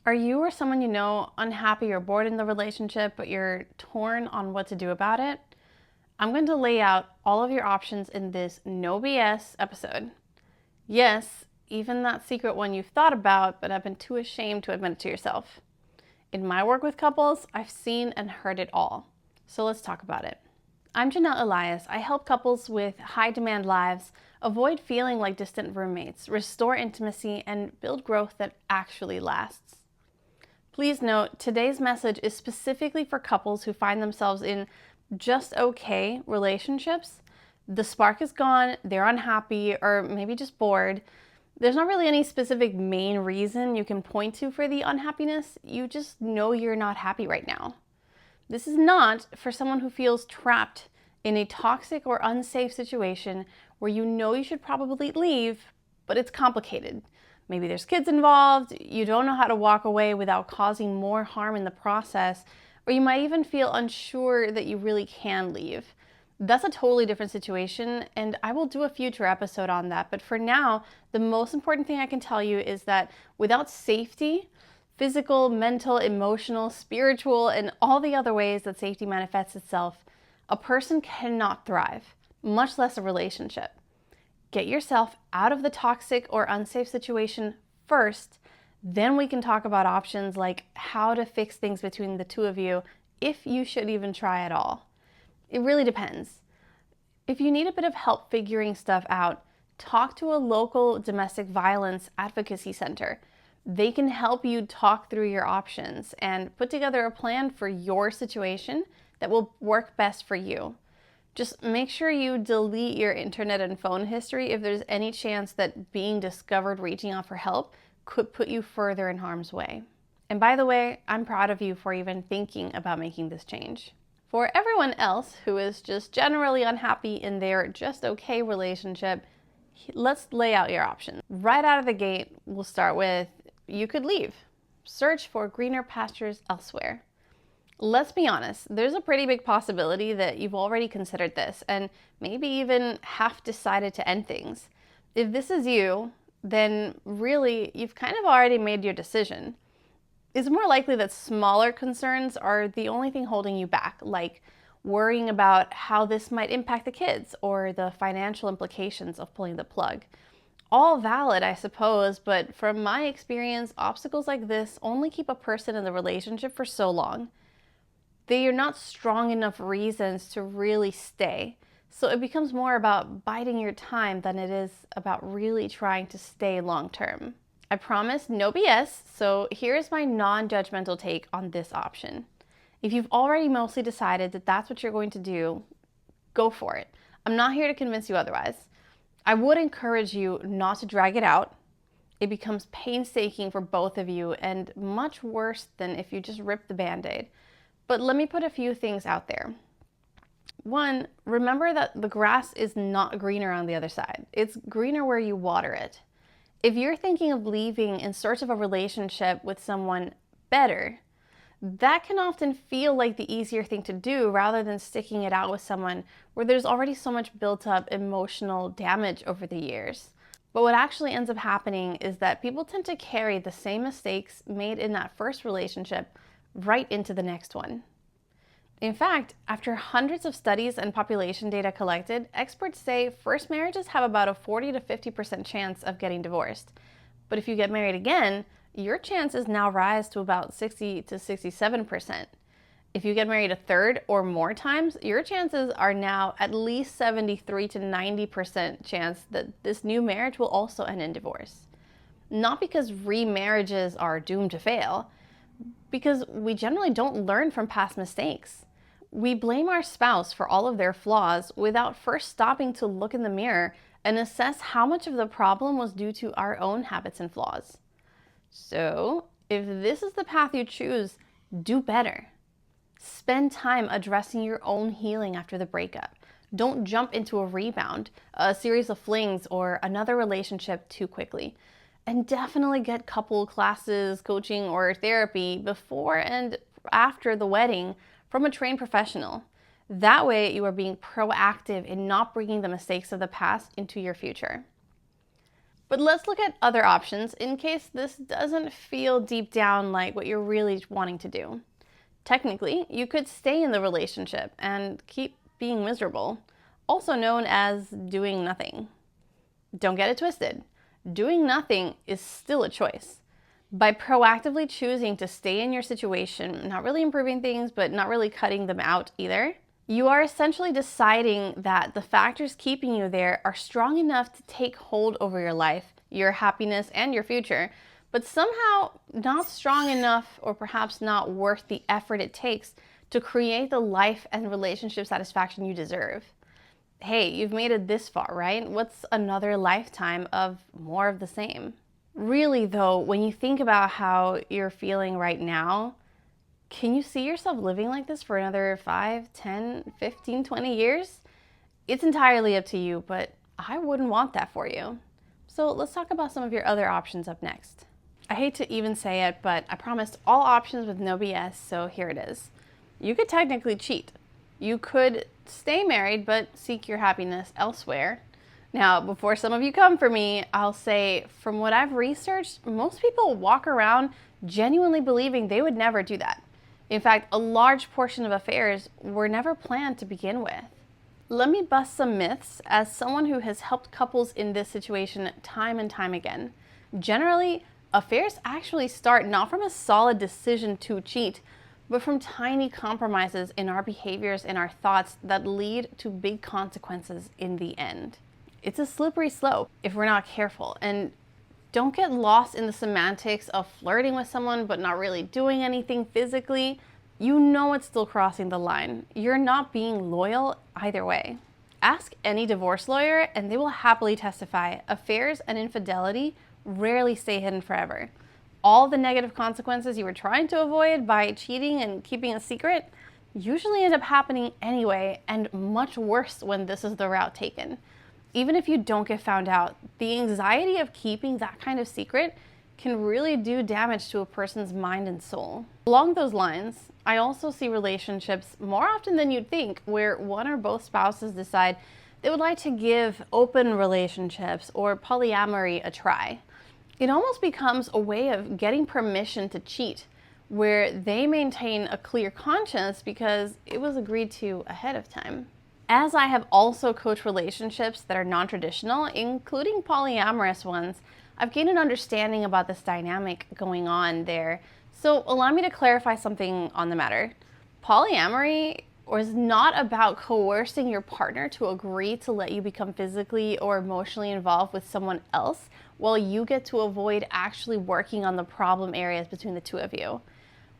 Are you or someone you know unhappy or bored in the relationship, but you're torn on what to do about it? I'm going to lay out all of your options in this no BS episode. Yes, even that secret one you've thought about, but have been too ashamed to admit it to yourself. In my work with couples, I've seen and heard it all. So let's talk about it. I'm Jennell Elias. I help couples with high demand lives avoid feeling like distant roommates, restore intimacy, and build growth that actually lasts. Please note, today's message is specifically for couples who find themselves in just okay relationships. The spark is gone, they're unhappy, or maybe just bored. There's not really any specific main reason you can point to for the unhappiness. You just know you're not happy right now. This is not for someone who feels trapped in a toxic or unsafe situation where you know you should probably leave, but it's complicated. Maybe there's kids involved, you don't know how to walk away without causing more harm in the process, or you might even feel unsure that you really can leave. That's a totally different situation, and I will do a future episode on that. But for now, the most important thing I can tell you is that without safety, physical, mental, emotional, spiritual, and all the other ways that safety manifests itself, a person cannot thrive, much less a relationship. Get yourself out of the toxic or unsafe situation first, then we can talk about options like how to fix things between the two of you, if you should even try at all. It really depends. If you need a bit of help figuring stuff out, talk to a local domestic violence advocacy center. They can help you talk through your options and put together a plan for your situation that will work best for you. Just make sure you delete your internet and phone history if there's any chance that being discovered reaching out for help could put you further in harm's way. And by the way, I'm proud of you for even thinking about making this change. For everyone else who is just generally unhappy in their just okay relationship, let's lay out your options. Right out of the gate, we'll start with you could leave. Search for greener pastures elsewhere. Let's be honest, there's a pretty big possibility that you've already considered this and maybe even half decided to end things. If this is you, then really you've kind of already made your decision. It's more likely that smaller concerns are the only thing holding you back, like worrying about how this might impact the kids or the financial implications of pulling the plug. All valid, I suppose, but from my experience, obstacles like this only keep a person in the relationship for so long. They are not strong enough reasons to really stay. So it becomes more about biding your time than it is about really trying to stay long term. I promise no BS, so here's my non-judgmental take on this option. If you've already mostly decided that that's what you're going to do, go for it. I'm not here to convince you otherwise. I would encourage you not to drag it out. It becomes painstaking for both of you and much worse than if you just rip the Band-Aid. But let me put a few things out there. One, remember that the grass is not greener on the other side. It's greener where you water it. If you're thinking of leaving in search of a relationship with someone better, that can often feel like the easier thing to do rather than sticking it out with someone where there's already so much built up emotional damage over the years. But what actually ends up happening is that people tend to carry the same mistakes made in that first relationship right into the next one. In fact, after hundreds of studies and population data collected, experts say first marriages have about a 40 to 50% chance of getting divorced. But if you get married again, your chances now rise to about 60 to 67%. If you get married a third or more times, your chances are now at least 73 to 90% chance that this new marriage will also end in divorce. Not because remarriages are doomed to fail, because we generally don't learn from past mistakes. We blame our spouse for all of their flaws without first stopping to look in the mirror and assess how much of the problem was due to our own habits and flaws. So, if this is the path you choose, do better. Spend time addressing your own healing after the breakup. Don't jump into a rebound, a series of flings, or another relationship too quickly. And definitely get couple classes, coaching, or therapy before and after the wedding from a trained professional. That way you are being proactive in not bringing the mistakes of the past into your future. But let's look at other options in case this doesn't feel deep down like what you're really wanting to do. Technically, you could stay in the relationship and keep being miserable, also known as doing nothing. Don't get it twisted. Doing nothing is still a choice. By proactively choosing to stay in your situation, not really improving things, but not really cutting them out either, you are essentially deciding that the factors keeping you there are strong enough to take hold over your life, your happiness, and your future, but somehow not strong enough, or perhaps not worth the effort it takes to create the life and relationship satisfaction you deserve. Hey, you've made it this far, right? What's another lifetime of more of the same? Really though, when you think about how you're feeling right now, can you see yourself living like this for another 5, 10, 15, 20 years? It's entirely up to you, but I wouldn't want that for you. So let's talk about some of your other options up next. I hate to even say it, but I promised all options with no BS, so here it is. You could technically cheat. You could stay married, but seek your happiness elsewhere. Now, before some of you come for me, I'll say from what I've researched, most people walk around genuinely believing they would never do that. In fact, a large portion of affairs were never planned to begin with. Let me bust some myths as someone who has helped couples in this situation time and time again. Generally, affairs actually start not from a solid decision to cheat, but from tiny compromises in our behaviors and our thoughts that lead to big consequences in the end. It's a slippery slope if we're not careful, and don't get lost in the semantics of flirting with someone but not really doing anything physically. You know it's still crossing the line. You're not being loyal either way. Ask any divorce lawyer and they will happily testify affairs and infidelity rarely stay hidden forever. All the negative consequences you were trying to avoid by cheating and keeping a secret usually end up happening anyway, and much worse when this is the route taken. Even if you don't get found out, the anxiety of keeping that kind of secret can really do damage to a person's mind and soul. Along those lines, I also see relationships more often than you'd think where one or both spouses decide they would like to give open relationships or polyamory a try. It almost becomes a way of getting permission to cheat, where they maintain a clear conscience because it was agreed to ahead of time. As I have also coached relationships that are non-traditional, including polyamorous ones, I've gained an understanding about this dynamic going on there. So allow me to clarify something on the matter. Polyamory is not about coercing your partner to agree to let you become physically or emotionally involved with someone else while you get to avoid actually working on the problem areas between the two of you.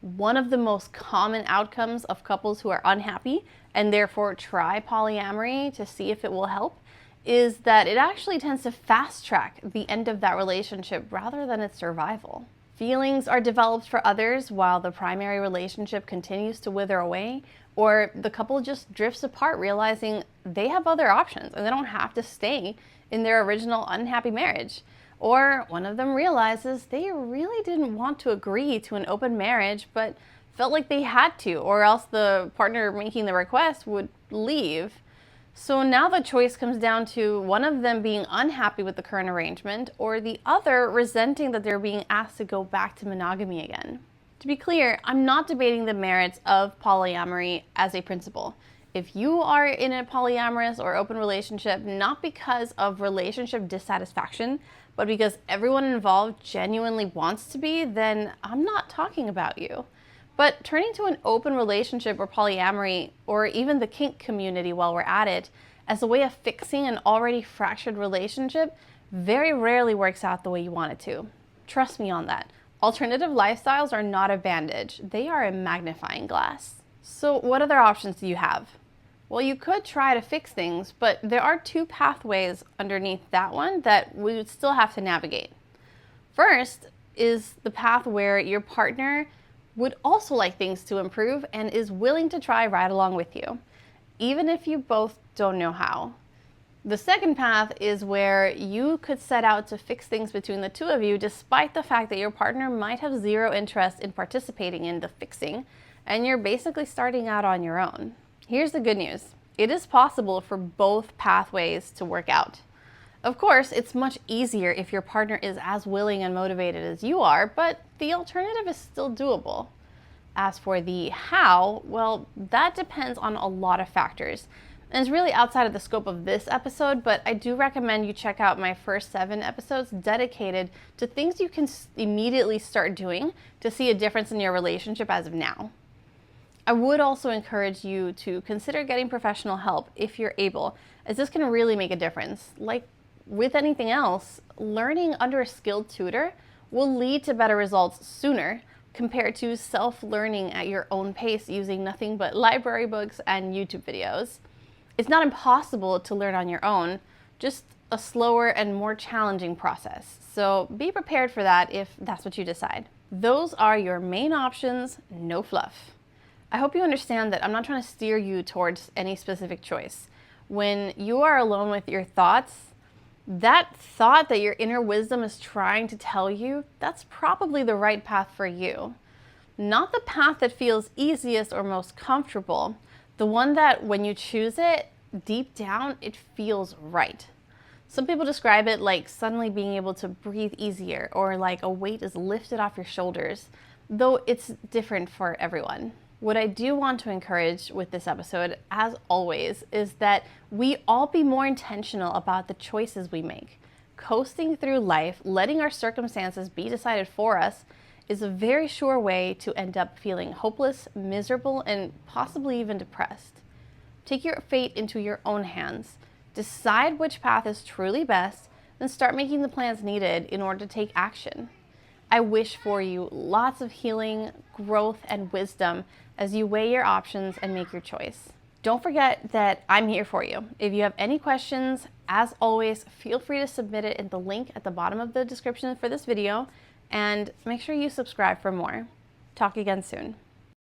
One of the most common outcomes of couples who are unhappy and therefore try polyamory to see if it will help is that it actually tends to fast track the end of that relationship rather than its survival. Feelings are developed for others while the primary relationship continues to wither away, or the couple just drifts apart realizing they have other options and they don't have to stay in their original unhappy marriage. Or one of them realizes they really didn't want to agree to an open marriage but felt like they had to, or else the partner making the request would leave. So now the choice comes down to one of them being unhappy with the current arrangement or the other resenting that they're being asked to go back to monogamy again. To be clear, I'm not debating the merits of polyamory as a principle. If you are in a polyamorous or open relationship, not because of relationship dissatisfaction, but because everyone involved genuinely wants to be, then I'm not talking about you. But turning to an open relationship or polyamory, or even the kink community while we're at it, as a way of fixing an already fractured relationship very rarely works out the way you want it to. Trust me on that. Alternative lifestyles are not a bandage. They are a magnifying glass. So what other options do you have? Well, you could try to fix things, but there are two pathways underneath that one that we would still have to navigate. First is the path where your partner would also like things to improve and is willing to try right along with you, even if you both don't know how. The second path is where you could set out to fix things between the two of you despite the fact that your partner might have zero interest in participating in the fixing, and you're basically starting out on your own. Here's the good news. It is possible for both pathways to work out. Of course, it's much easier if your partner is as willing and motivated as you are, but the alternative is still doable. As for the how, well, that depends on a lot of factors. And it's really outside of the scope of this episode, but I do recommend you check out my first 7 episodes dedicated to things you can immediately start doing to see a difference in your relationship as of now. I would also encourage you to consider getting professional help if you're able, as this can really make a difference. Like with anything else, learning under a skilled tutor will lead to better results sooner compared to self-learning at your own pace using nothing but library books and YouTube videos. It's not impossible to learn on your own, just a slower and more challenging process. So be prepared for that if that's what you decide. Those are your main options, no fluff. I hope you understand that I'm not trying to steer you towards any specific choice. When you are alone with your thoughts, that thought that your inner wisdom is trying to tell you, that's probably the right path for you. Not the path that feels easiest or most comfortable, the one that when you choose it, deep down, it feels right. Some people describe it like suddenly being able to breathe easier or like a weight is lifted off your shoulders, though it's different for everyone. What I do want to encourage with this episode, as always, is that we all be more intentional about the choices we make. Coasting through life, letting our circumstances be decided for us, is a very sure way to end up feeling hopeless, miserable, and possibly even depressed. Take your fate into your own hands. Decide which path is truly best, then start making the plans needed in order to take action. I wish for you lots of healing, growth, and wisdom as you weigh your options and make your choice. Don't forget that I'm here for you. If you have any questions, as always, feel free to submit it in the link at the bottom of the description for this video, and make sure you subscribe for more. Talk again soon.